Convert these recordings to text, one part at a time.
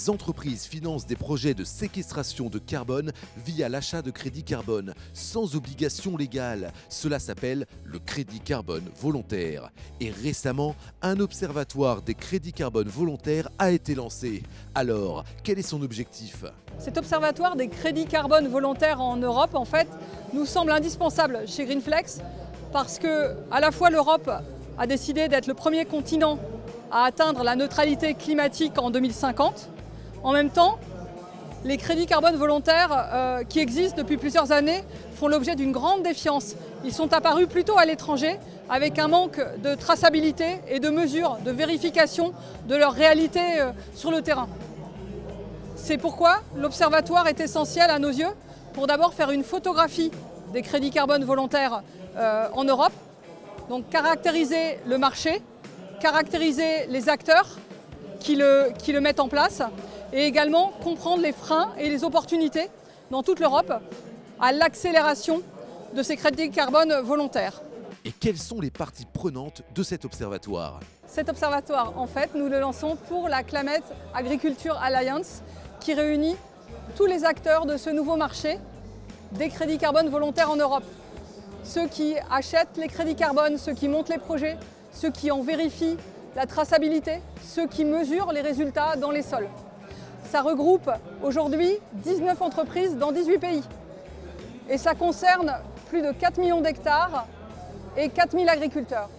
les entreprises financent des projets de séquestration de carbone via l'achat de crédits carbone, sans obligation légale. Cela s'appelle le crédit carbone volontaire. Et récemment, un observatoire des crédits carbone volontaires a été lancé. Alors, quel est son objectif ? Cet observatoire des crédits carbone volontaires en Europe, en fait, nous semble indispensable chez Greenflex parce que, à la fois, l'Europe a décidé d'être le premier continent à atteindre la neutralité climatique en 2050. En même temps, les crédits carbone volontaires qui existent depuis plusieurs années font l'objet d'une grande défiance. Ils sont apparus plutôt à l'étranger avec un manque de traçabilité et de mesures, de vérification de leur réalité sur le terrain. C'est pourquoi l'observatoire est essentiel à nos yeux pour d'abord faire une photographie des crédits carbone volontaires en Europe, donc caractériser le marché, caractériser les acteurs qui le mettent en place et également comprendre les freins et les opportunités dans toute l'Europe à l'accélération de ces crédits carbone volontaires. Et quelles sont les parties prenantes de cet observatoire ? Cet observatoire, en fait, nous le lançons pour la Climate Agriculture Alliance qui réunit tous les acteurs de ce nouveau marché des crédits carbone volontaires en Europe. Ceux qui achètent les crédits carbone, ceux qui montent les projets, ceux qui en vérifient la traçabilité, ceux qui mesurent les résultats dans les sols. Ça regroupe aujourd'hui 19 entreprises dans 18 pays. Et ça concerne plus de 4 millions d'hectares et 4000 agriculteurs.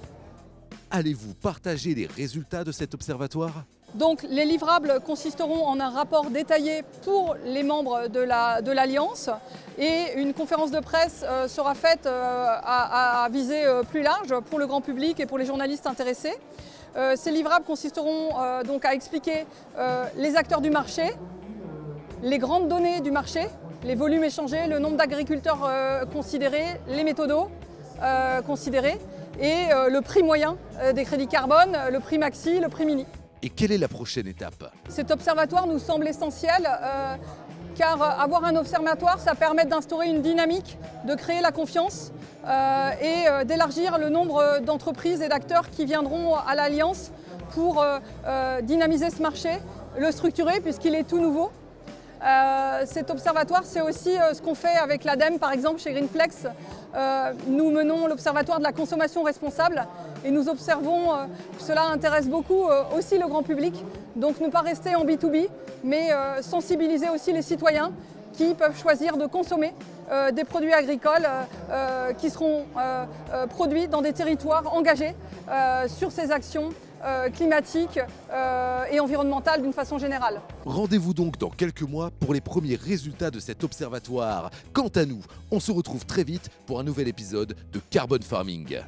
Allez-vous partager les résultats de cet observatoire ? Donc les livrables consisteront en un rapport détaillé pour les membres de l'Alliance et une conférence de presse sera faite à visée plus large pour le grand public et pour les journalistes intéressés. Ces livrables consisteront donc à expliquer les acteurs du marché, les grandes données du marché, les volumes échangés, le nombre d'agriculteurs considérés, les méthodos considérés et le prix moyen des crédits carbone, le prix maxi, le prix mini. Et quelle est la prochaine étape ? Cet observatoire nous semble essentiel car avoir un observatoire, ça permet d'instaurer une dynamique, de créer la confiance et d'élargir le nombre d'entreprises et d'acteurs qui viendront à l'Alliance pour dynamiser ce marché, le structurer puisqu'il est tout nouveau. Cet observatoire, c'est aussi ce qu'on fait avec l'ADEME, par exemple, chez Greenflex. Nous menons l'observatoire de la consommation responsable et nous observons que cela intéresse beaucoup aussi le grand public. Donc ne pas rester en B2B, mais sensibiliser aussi les citoyens qui peuvent choisir de consommer des produits agricoles qui seront produits dans des territoires engagés sur ces actions climatiques et environnementales d'une façon générale. Rendez-vous donc dans quelques mois pour les premiers résultats de cet observatoire. Quant à nous, on se retrouve très vite pour un nouvel épisode de Carbon Farming.